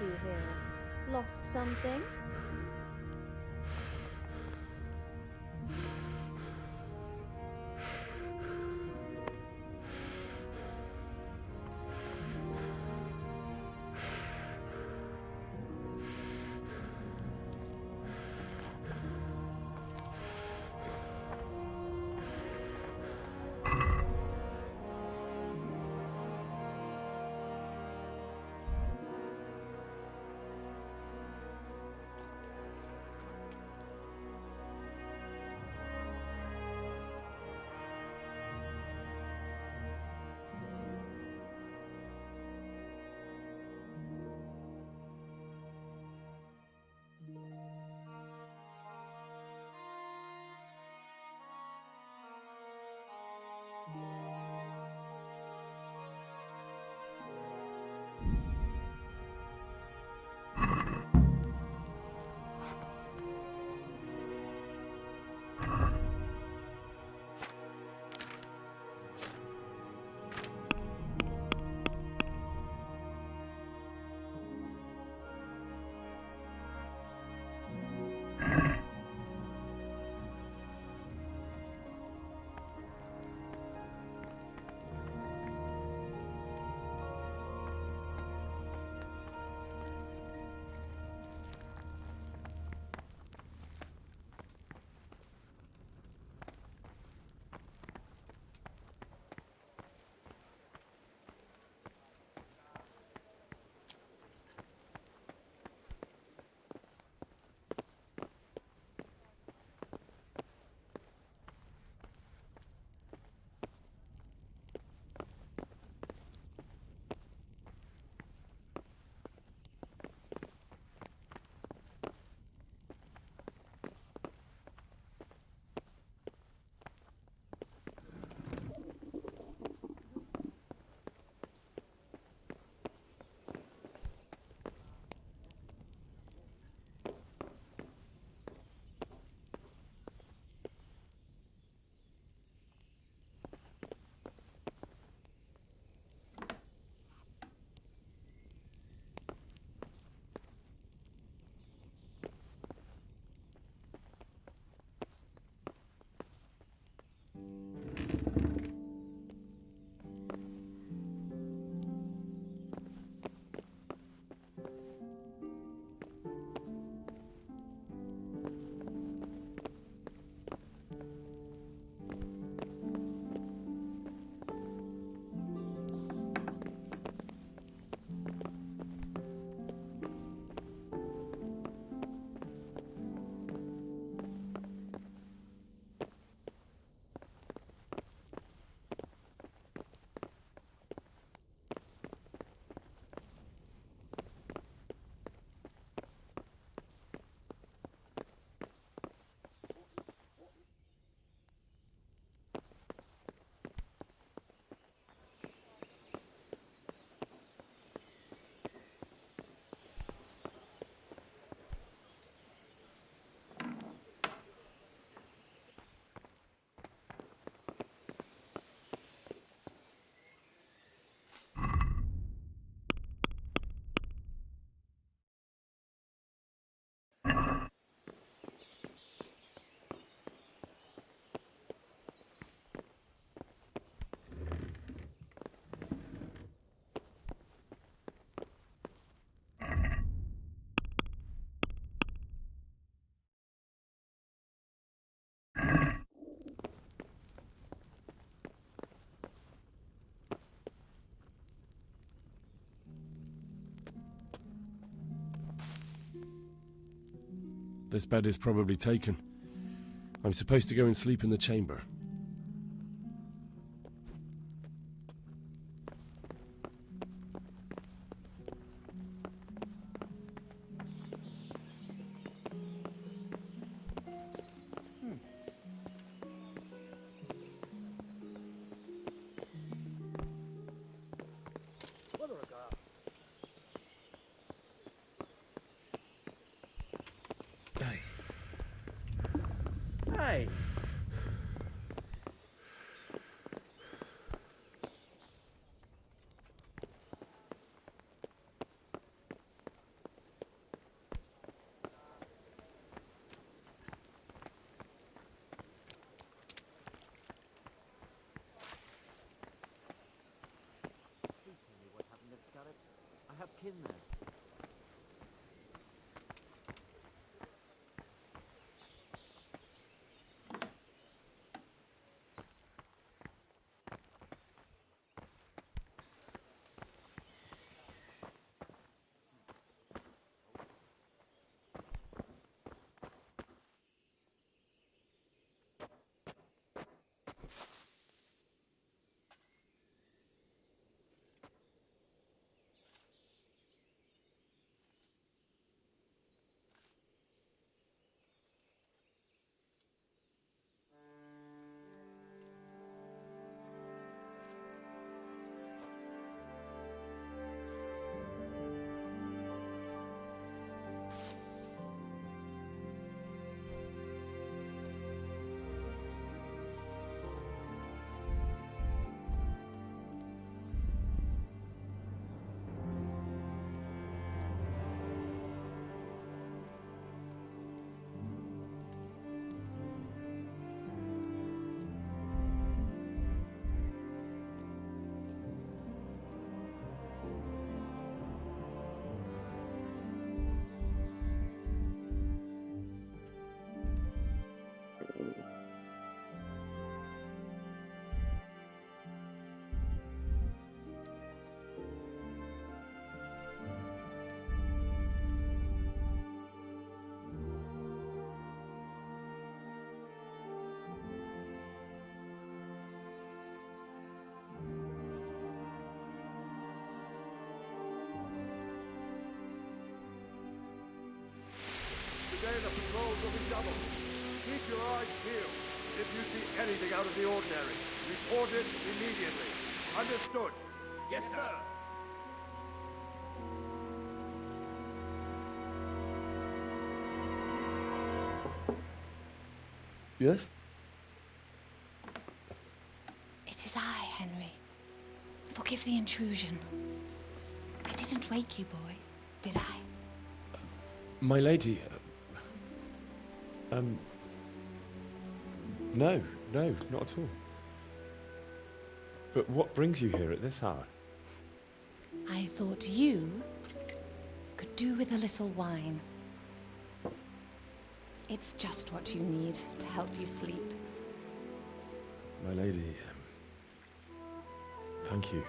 to here? Lost something? This bed is probably taken. I'm supposed to go and sleep in the chamber. Hey. in then. Today the patrols will be doubled. Keep your eyes peeled. If you see anything out of the ordinary, report it immediately. Understood? Yes, sir. Yes? It is I, Henry. Forgive the intrusion. I didn't wake you, boy, did I? My lady... No, not at all. But what brings you here at this hour? I thought you could do with a little wine. It's just what you need to help you sleep. My lady, thank you.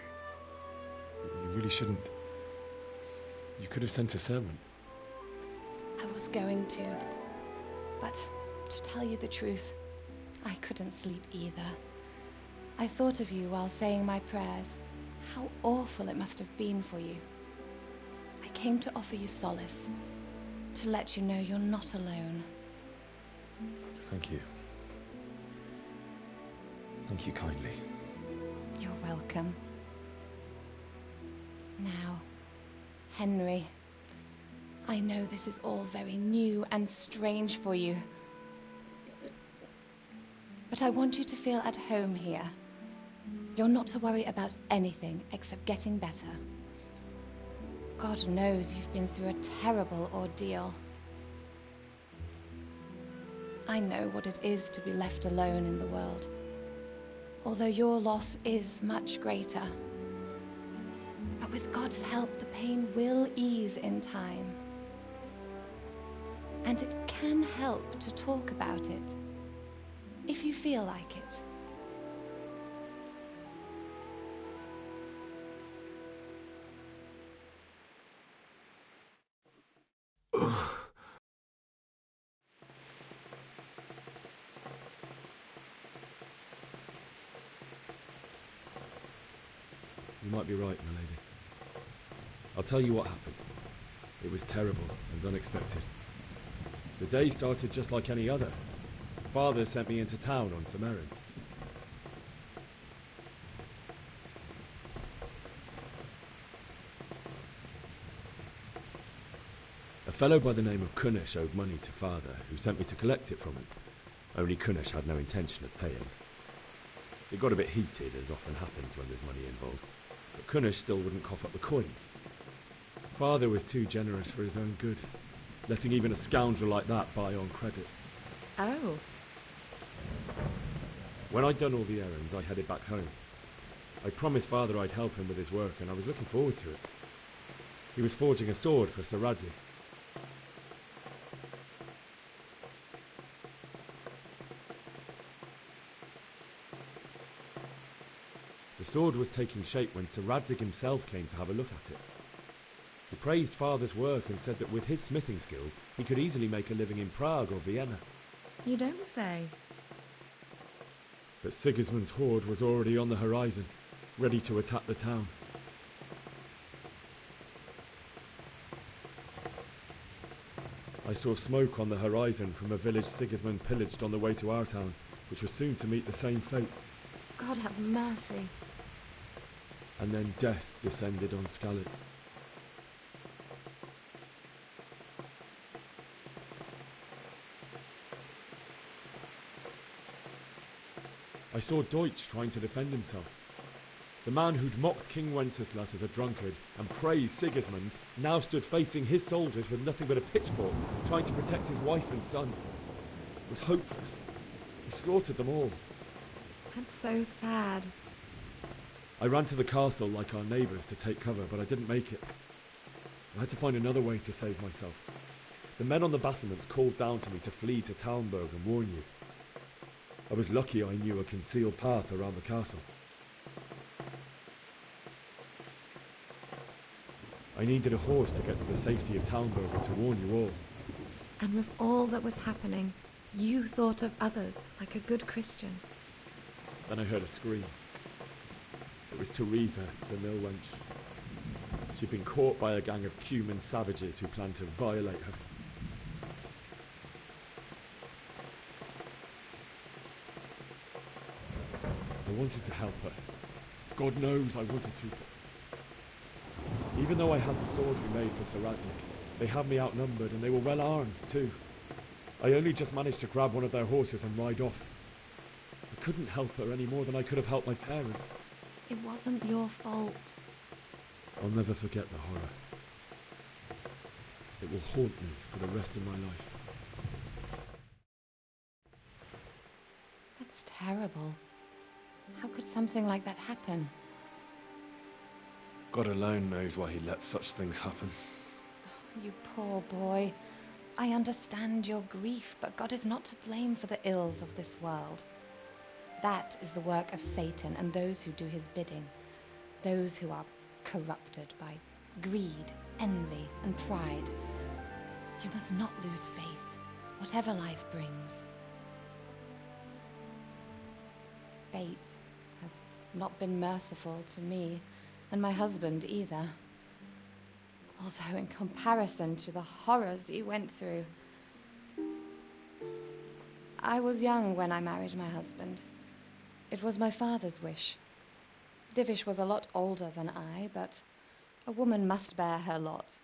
You really shouldn't... You could have sent a servant. I was going to, but to tell you the truth, I couldn't sleep either. I thought of you while saying my prayers. How awful it must have been for you. I came to offer you solace, to let you know you're not alone. Thank you. Thank you kindly. You're welcome. Now, Henry, I know this is all very new and strange for you. But I want you to feel at home here. You're not to worry about anything except getting better. God knows you've been through a terrible ordeal. I know what it is to be left alone in the world, although your loss is much greater. But with God's help, the pain will ease in time. And it can help to talk about it, if you feel like it. You might be right, my lady. I'll tell you what happened. It was terrible and unexpected. The day started just like any other. Father sent me into town on some errands. A fellow by the name of Kunish owed money to Father, who sent me to collect it from him. Only Kunish had no intention of paying. It got a bit heated, as often happens when there's money involved, but Kunish still wouldn't cough up the coin. Father was too generous for his own good, letting even a scoundrel like that buy on credit. Oh. When I'd done all the errands, I headed back home. I promised Father I'd help him with his work, and I was looking forward to it. He was forging a sword for Sir Radzig. The sword was taking shape when Sir Radzig himself came to have a look at it. He praised Father's work and said that with his smithing skills, he could easily make a living in Prague or Vienna. You don't say. But Sigismund's horde was already on the horizon, ready to attack the town. I saw smoke on the horizon from a village Sigismund pillaged on the way to our town, which was soon to meet the same fate. God have mercy. And then death descended on Skalitz. I saw Deutsch trying to defend himself. The man who'd mocked King Wenceslas as a drunkard and praised Sigismund now stood facing his soldiers with nothing but a pitchfork, trying to protect his wife and son. It was hopeless. He slaughtered them all. That's so sad. I ran to the castle like our neighbours to take cover, but I didn't make it. I had to find another way to save myself. The men on the battlements called down to me to flee to Talmberg and warn you. I was lucky I knew a concealed path around the castle. I needed a horse to get to the safety of Talmberg and to warn you all. And with all that was happening, you thought of others like a good Christian. Then I heard a scream. It was Teresa, the mill wench. She'd been caught by a gang of Cuman savages who planned to violate her. I wanted to help her. God knows I wanted to. Even though I had the sword we made for Sir Radzig, they had me outnumbered and they were well armed too. I only just managed to grab one of their horses and ride off. I couldn't help her any more than I could have helped my parents. It wasn't your fault. I'll never forget the horror. It will haunt me for the rest of my life. That's terrible. How could something like that happen? God alone knows why he lets such things happen. You poor boy. I understand your grief, but God is not to blame for the ills of this world. That is the work of Satan and those who do his bidding. Those who are corrupted by greed, envy, and pride. You must not lose faith, whatever life brings. Fate has not been merciful to me, and my husband either. Although in comparison to the horrors he went through. I was young when I married my husband. It was my father's wish. Divish was a lot older than I, but a woman must bear her lot.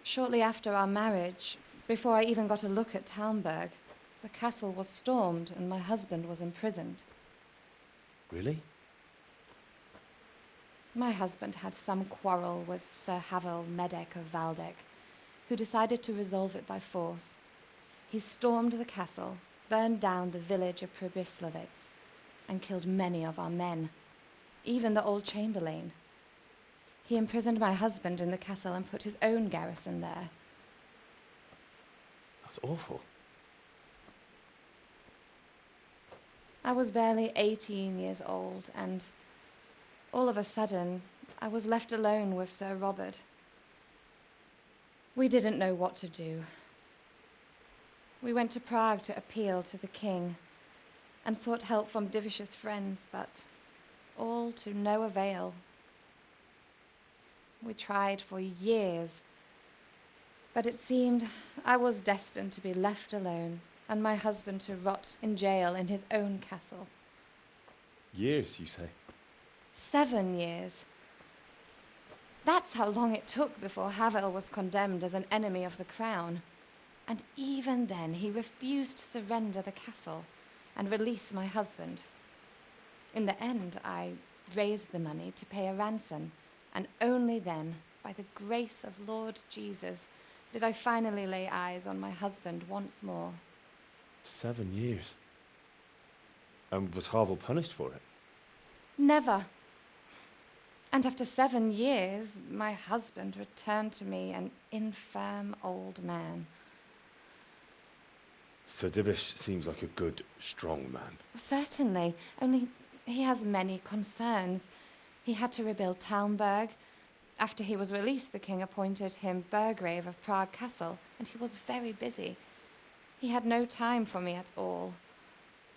Shortly after our marriage, before I even got a look at Talmberg, the castle was stormed and my husband was imprisoned. Really? My husband had some quarrel with Sir Havel Medek of Valdek, who decided to resolve it by force. He stormed the castle, burned down the village of Pribyslavitz, and killed many of our men, even the old chamberlain. He imprisoned my husband in the castle and put his own garrison there. That's awful. I was barely 18 years old, and all of a sudden, I was left alone with Sir Robert. We didn't know what to do. We went to Prague to appeal to the king and sought help from Divish's friends, but all to no avail. We tried for years, but it seemed I was destined to be left alone and my husband to rot in jail in his own castle. Years, you say? 7 years. That's how long it took before Havel was condemned as an enemy of the crown. And even then, he refused to surrender the castle and release my husband. In the end, I raised the money to pay a ransom, and only then, by the grace of Lord Jesus, did I finally lay eyes on my husband once more. 7 years? And was Havel punished for it? Never. And after 7 years, my husband returned to me an infirm old man. Sir Divish seems like a good, strong man. Certainly, only he has many concerns. He had to rebuild Talmberg. After he was released, the king appointed him Burgrave of Prague Castle, and he was very busy. He had no time for me at all.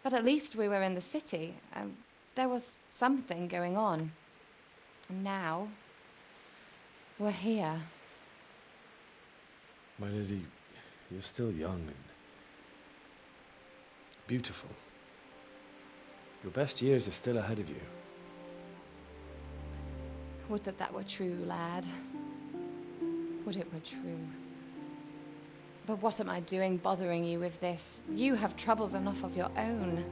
But at least we were in the city, and there was something going on. And now, we're here. My lady, you're still young and beautiful. Your best years are still ahead of you. Would that were true, lad. Would it were true. But what am I doing bothering you with this? You have troubles enough of your own.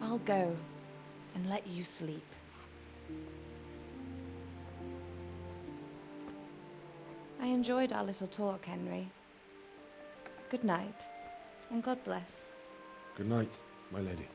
I'll go and let you sleep. I enjoyed our little talk, Henry. Good night, and God bless. Good night, my lady.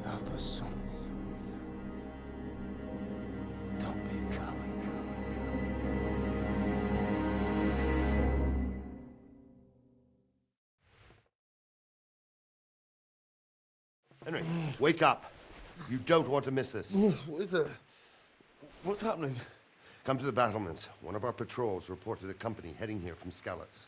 Help us, son. Don't be a coward. Henry, wake up. You don't want to miss this. What is it? What's happening? Come to the battlements. One of our patrols reported a company heading here from Skalitz.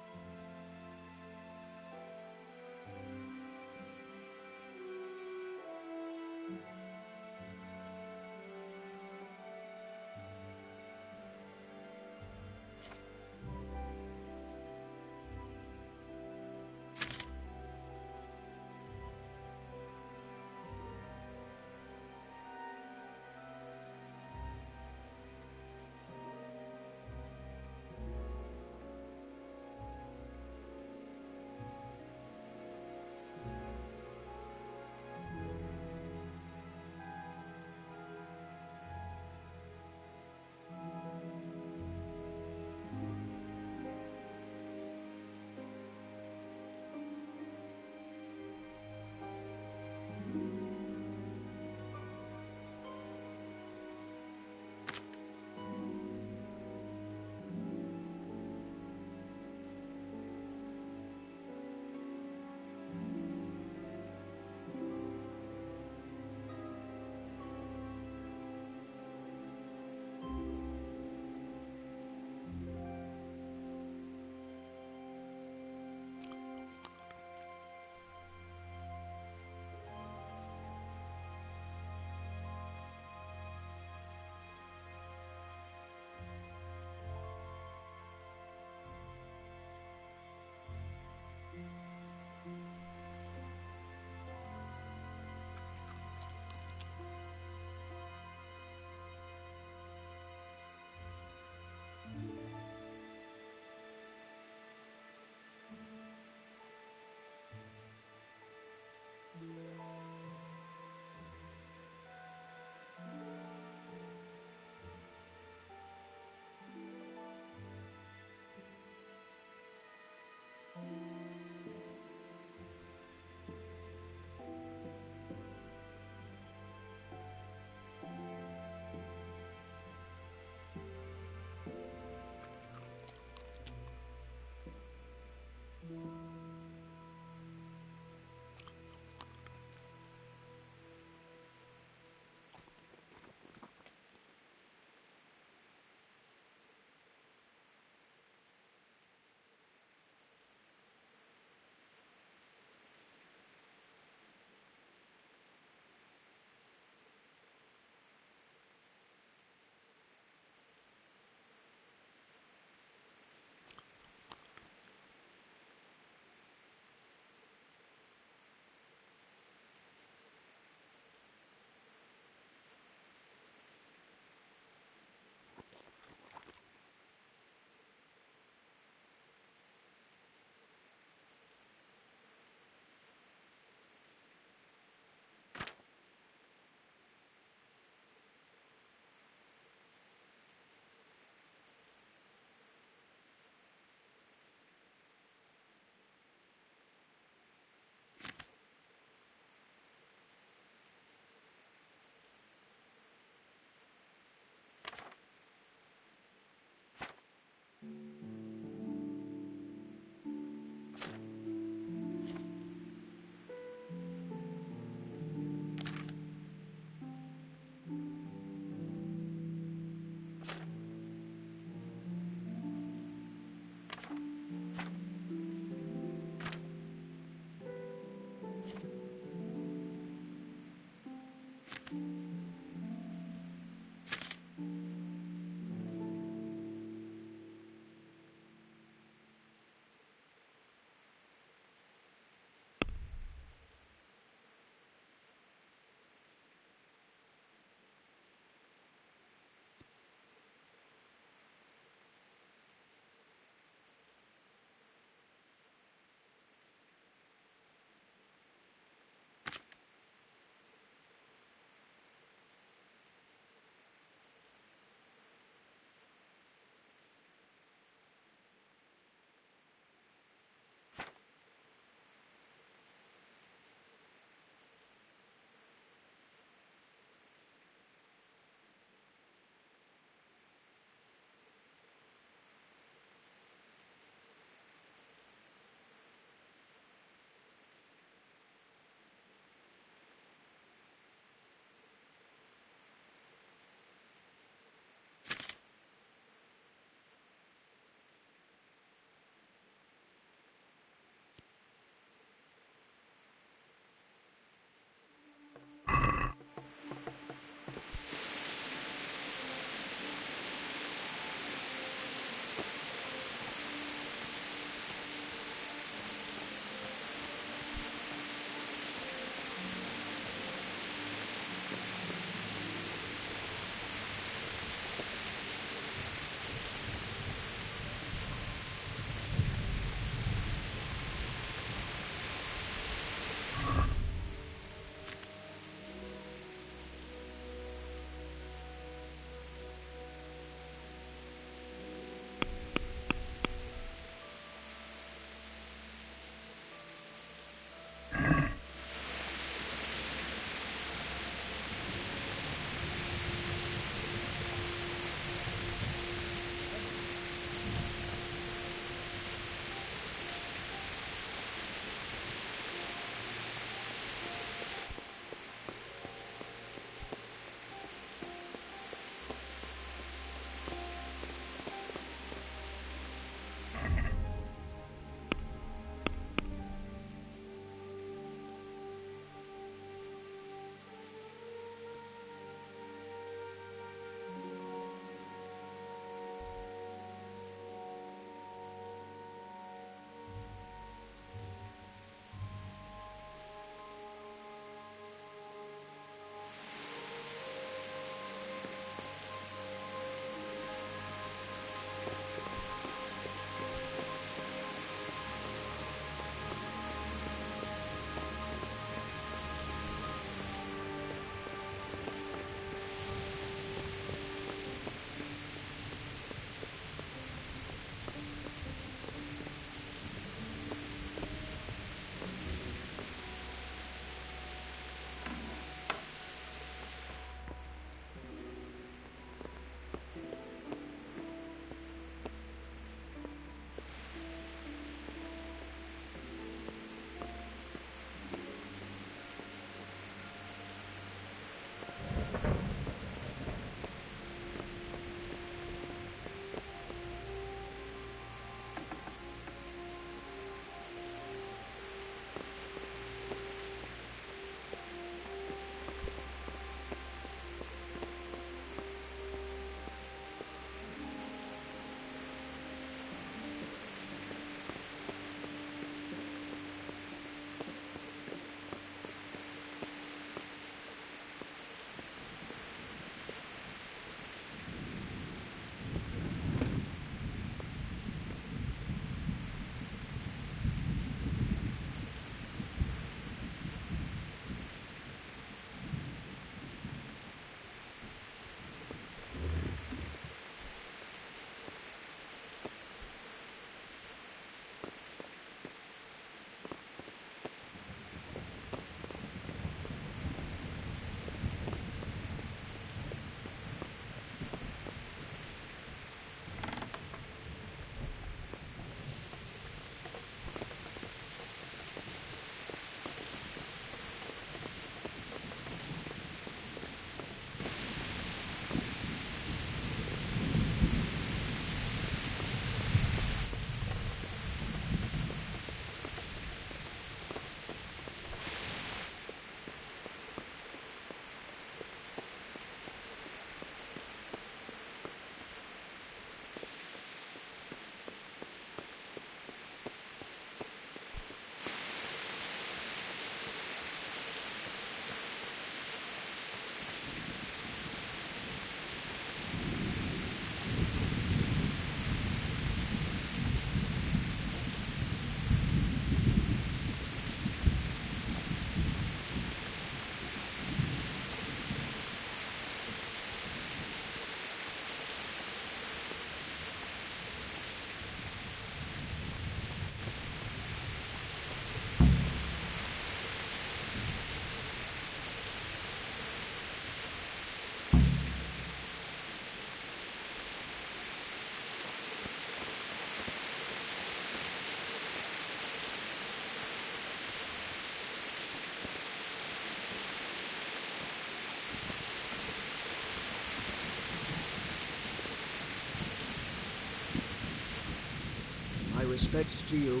respects to you.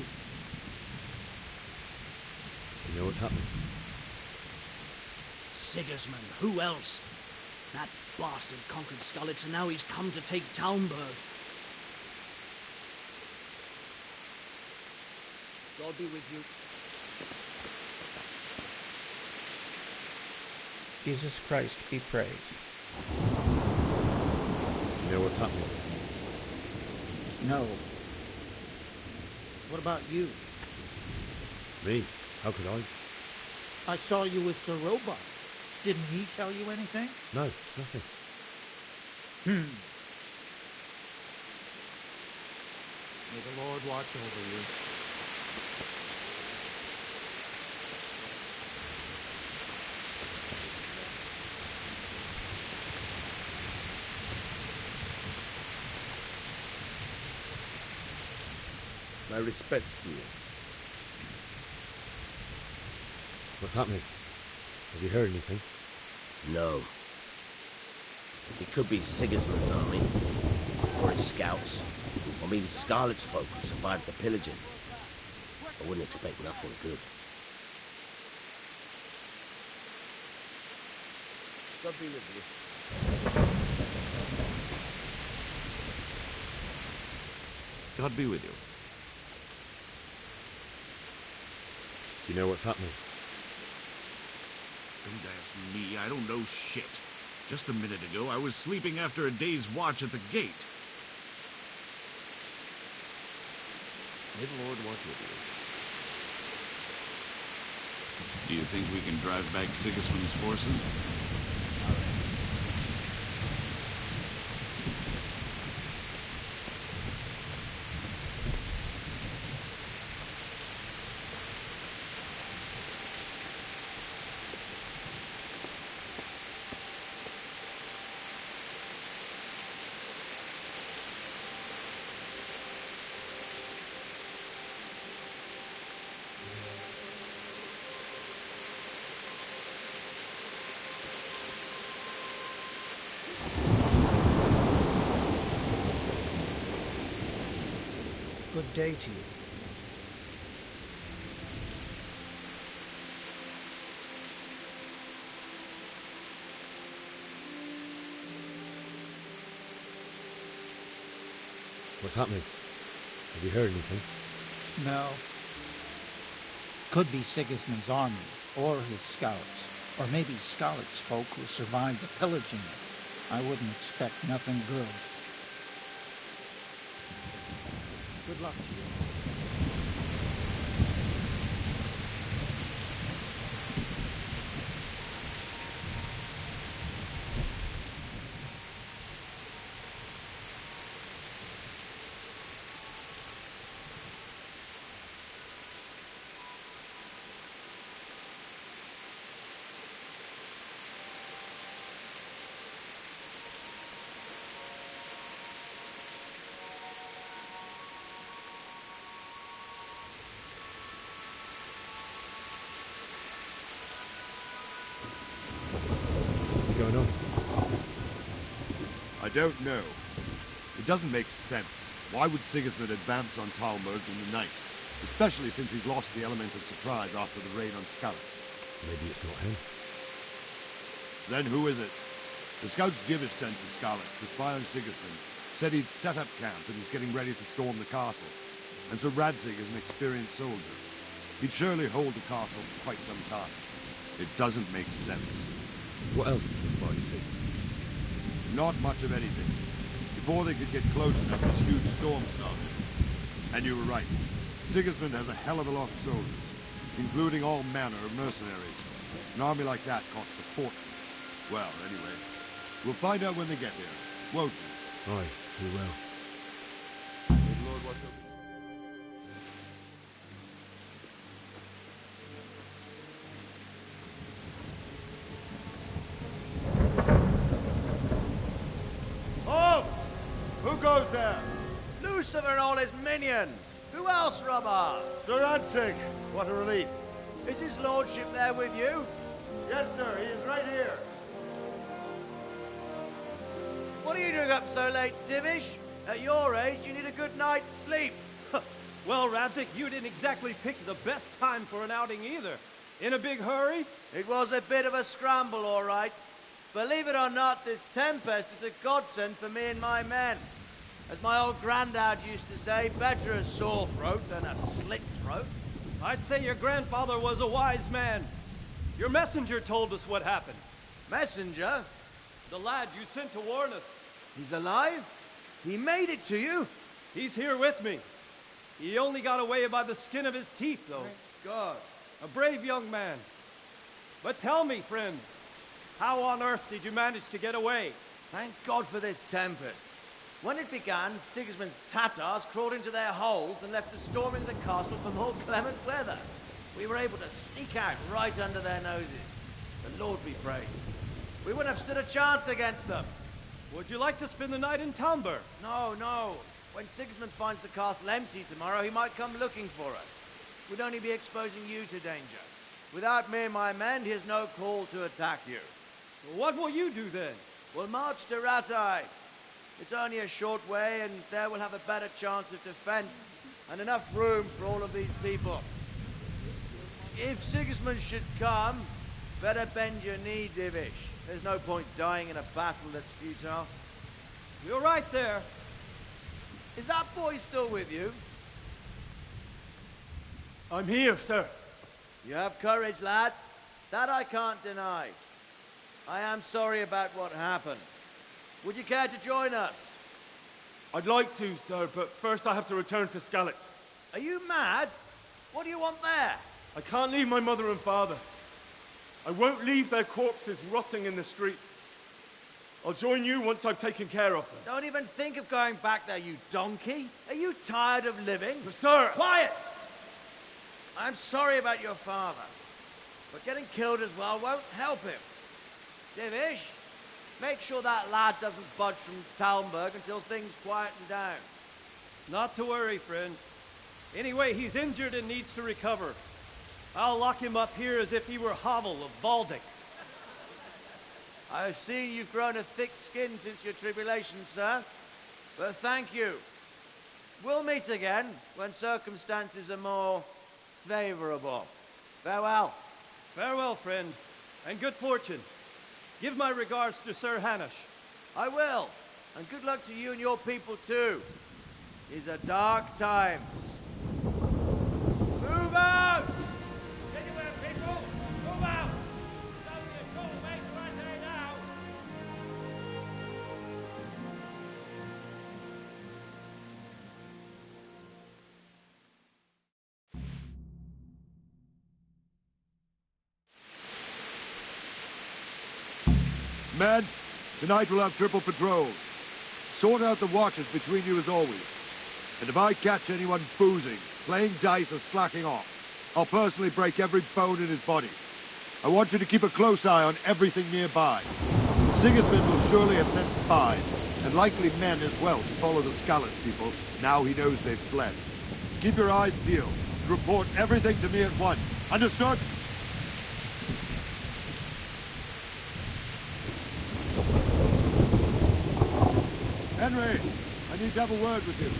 You know what's happening? Sigismund, who else? That bastard conquered Skalitz, and now he's come to take Talmberg. God be with you. Jesus Christ be praised. You know what's happening? No. What about you? Me? How could I? I saw you with Sir Robot. Didn't he tell you anything? No, nothing. May the Lord watch over you. My respects to you. What's happening? Have you heard anything? No. It could be Sigismund's army, or his scouts, or maybe Scarlet's folk who survived the pillaging. I wouldn't expect nothing good. God be with you. God be with you. Do you know what's happening? Don't ask me, I don't know shit. Just a minute ago, I was sleeping after a day's watch at the gate. May the Lord watch with you. Do you think we can drive back Sigismund's forces? Good day to you. What's happening? Have you heard anything? No. Could be Sigismund's army, or his scouts, or maybe Skalit's folk who survived the pillaging. I wouldn't expect nothing good. Good luck to you. What's going on? I don't know. It doesn't make sense. Why would Sigismund advance on Talmberg in the night? Especially since he's lost the element of surprise after the raid on Skalitz. Maybe it's not him. Then who is it? The scouts Jivish sent to Skalitz to spy on Sigismund said he'd set up camp and was getting ready to storm the castle. And so Radzig is an experienced soldier. He'd surely hold the castle for quite some time. It doesn't make sense. What else did the spies see? Not much of anything. Before they could get close enough, this huge storm started. And you were right. Sigismund has a hell of a lot of soldiers, including all manner of mercenaries. An army like that costs a fortune. Well, anyway, we'll find out when they get here, won't we? Aye, we will. May the Lord watch over you. Halt! Who goes there? Lucifer and all his minions! Who else, Robert? Sir Radzig! What a relief. Is his lordship there with you? Yes, sir, he is right here. What are you doing up so late, Divish? At your age, you need a good night's sleep. Well, Radzik, you didn't exactly pick the best time for an outing either. In a big hurry? It was a bit of a scramble, all right. Believe it or not, this tempest is a godsend for me and my men. As my old granddad used to say, better a sore throat than a slit throat. I'd say your grandfather was a wise man. Your messenger told us what happened. Messenger? The lad you sent to warn us. He's alive? He made it to you? He's here with me. He only got away by the skin of his teeth, though. Thank God. A brave young man. But tell me, friend, how on earth did you manage to get away? Thank God for this tempest. When it began, Sigismund's Tatars crawled into their holes and left the storm into the castle for more clement weather. We were able to sneak out right under their noses. The Lord be praised. We wouldn't have stood a chance against them. Would you like to spend the night in Talmber? No, no. When Sigismund finds the castle empty tomorrow, he might come looking for us. We'd only be exposing you to danger. Without me and my men, he has no call to attack you. Well, what will you do then? We'll march to Ratai. It's only a short way, and there we'll have a better chance of defense, and enough room for all of these people. If Sigismund should come, better bend your knee, Divish. There's no point dying in a battle that's futile. You're right there. Is that boy still with you? I'm here, sir. You have courage, lad. That I can't deny. I am sorry about what happened. Would you care to join us? I'd like to, sir, but first I have to return to Skalitz. Are you mad? What do you want there? I can't leave my mother and father. I won't leave their corpses rotting in the street. I'll join you once I've taken care of them. Don't even think of going back there, you donkey. Are you tired of living? But sir! Quiet! I'm sorry about your father, but getting killed as well won't help him. Divish, make sure that lad doesn't budge from Talmberg until things quieten down. Not to worry, friend. Anyway, he's injured and needs to recover. I'll lock him up here as if he were Havel of Baldic. I've seen you've grown a thick skin since your tribulation, sir. But thank you. We'll meet again when circumstances are more favorable. Farewell. Farewell, friend, and good fortune. Give my regards to Sir Hanush. I will, and good luck to you and your people too. These are dark times. Move out! Anywhere, people! Move out! It's only a short way to right there now. Men, tonight we'll have triple patrols. Sort out the watches between you as always. And if I catch anyone boozing, playing dice or slacking off, I'll personally break every bone in his body. I want you to keep a close eye on everything nearby. Sigismund will surely have sent spies, and likely men as well, to follow the Skalitz people, now he knows they've fled. Keep your eyes peeled, and report everything to me at once. Understood? Henry, I need to have a word with you.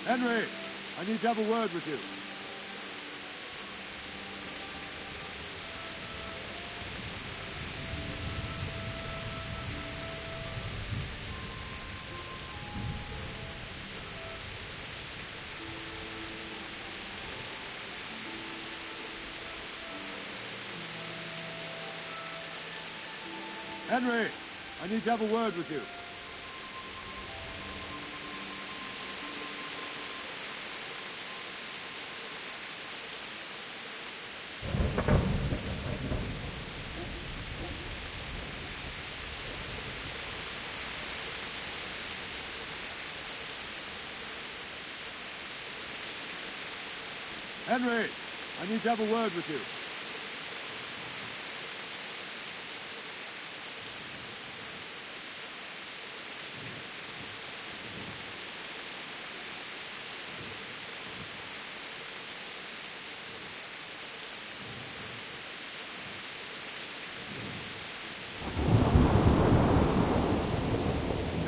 Henry, I need to have a word with you. Henry, I need to have a word with you. Henry, I need to have a word with you.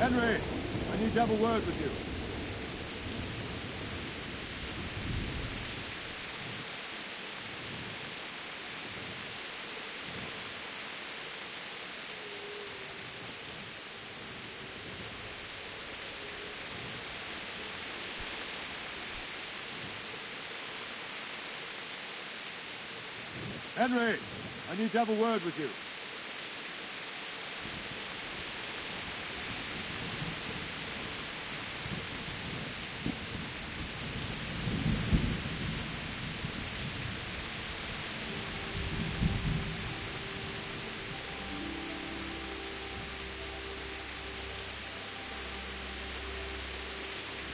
Henry, I need to have a word with you. Henry, I need to have a word with you.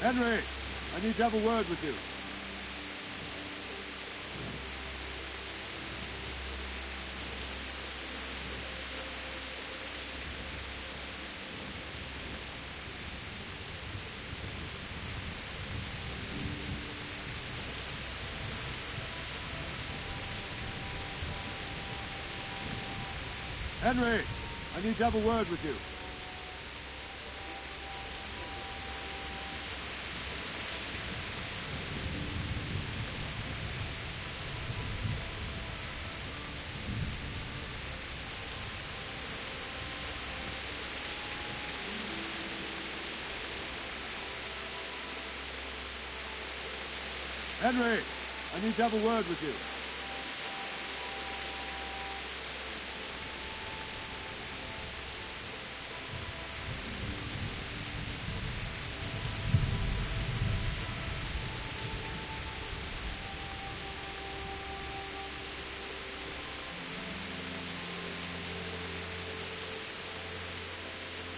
Henry, I need to have a word with you. Henry, I need to have a word with you. Henry, I need to have a word with you.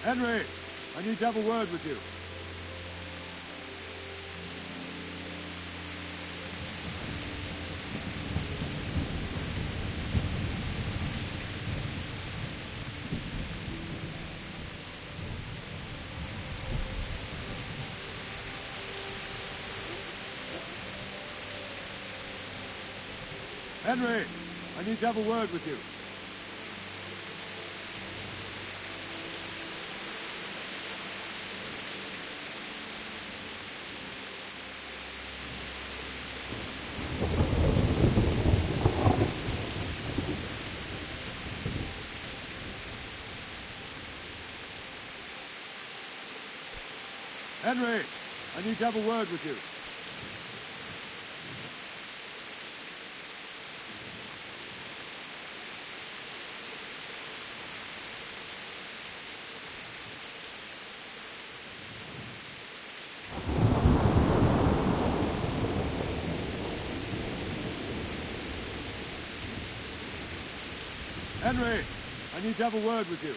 Henry, I need to have a word with you. Henry, I need to have a word with you. Henry, I need to have a word with you. Henry, I need to have a word with you.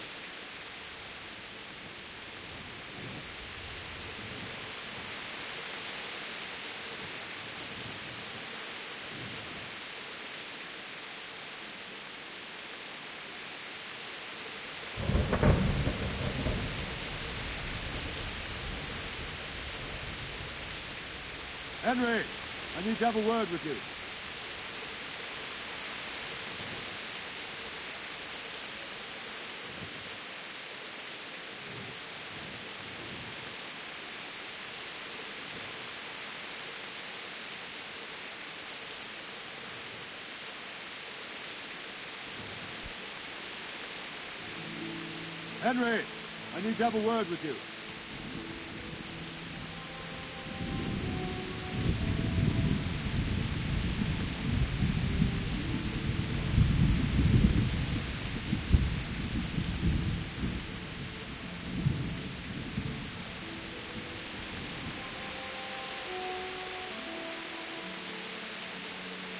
Henry, I need to have a word with you. Henry, I need to have a word with you.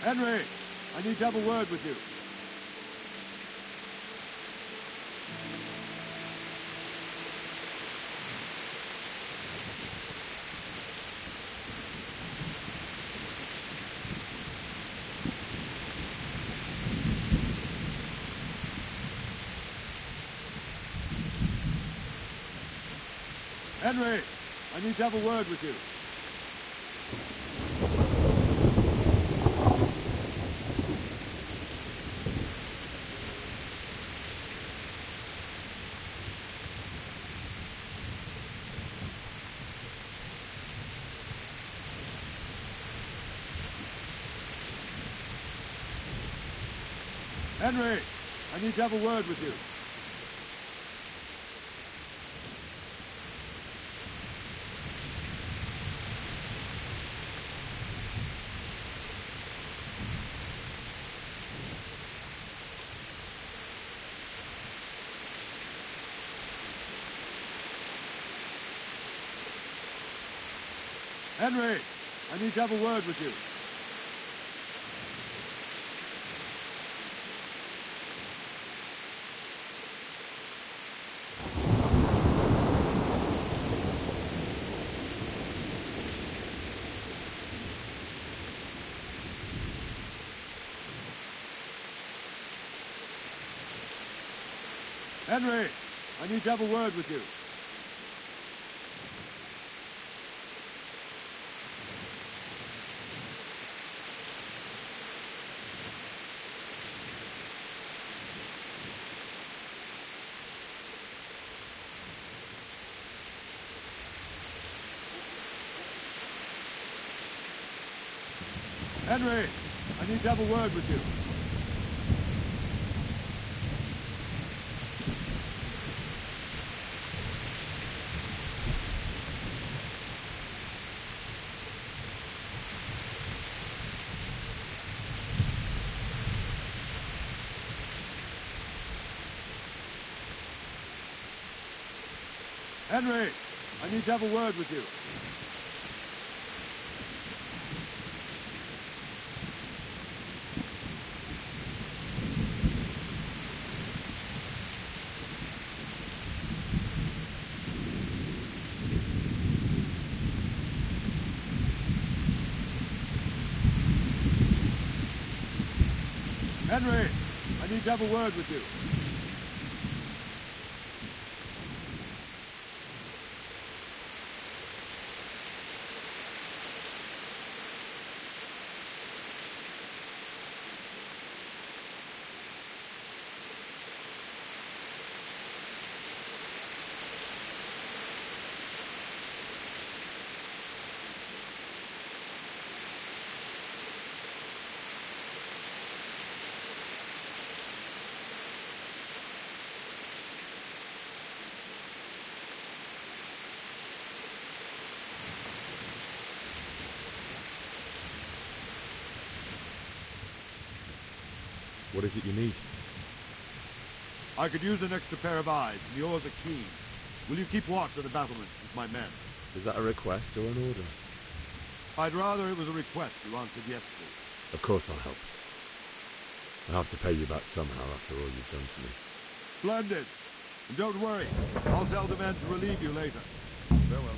Henry, I need to have a word with you. Henry, I need to have a word with you. Henry, I need to have a word with you. Henry, I need to have a word with you. Henry, I need to have a word with you. Henry, I need to have a word with you. Henry, I need to have a word with you. Henry, I need to have a word with you. What is it you need? I could use an extra pair of eyes, and yours are keen. Will you keep watch on the battlements with my men? Is that a request or an order? I'd rather it was a request you answered yes to. Of course I'll help. I'll have to pay you back somehow after all you've done for me. Splendid. And don't worry, I'll tell the men to relieve you later. Farewell.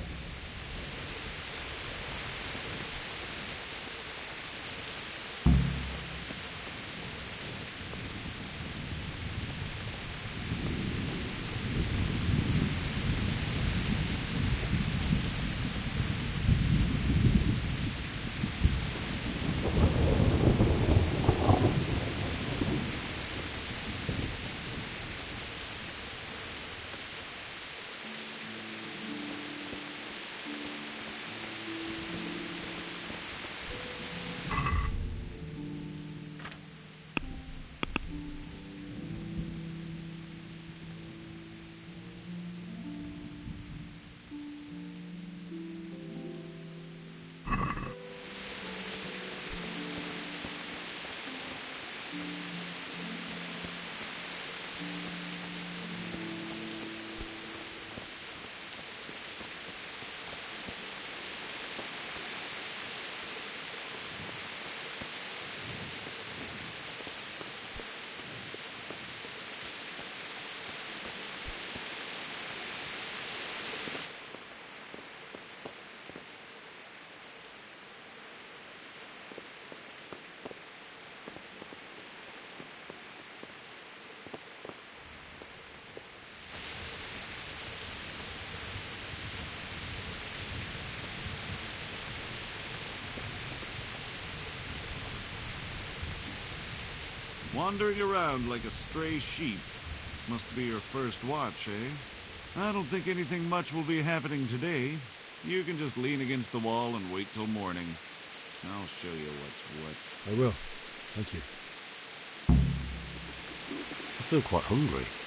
Wandering around like a stray sheep. Must be your first watch, eh? I don't think anything much will be happening today. You can just lean against the wall and wait till morning. I'll show you what's what. I will. Thank you. feel quite hungry.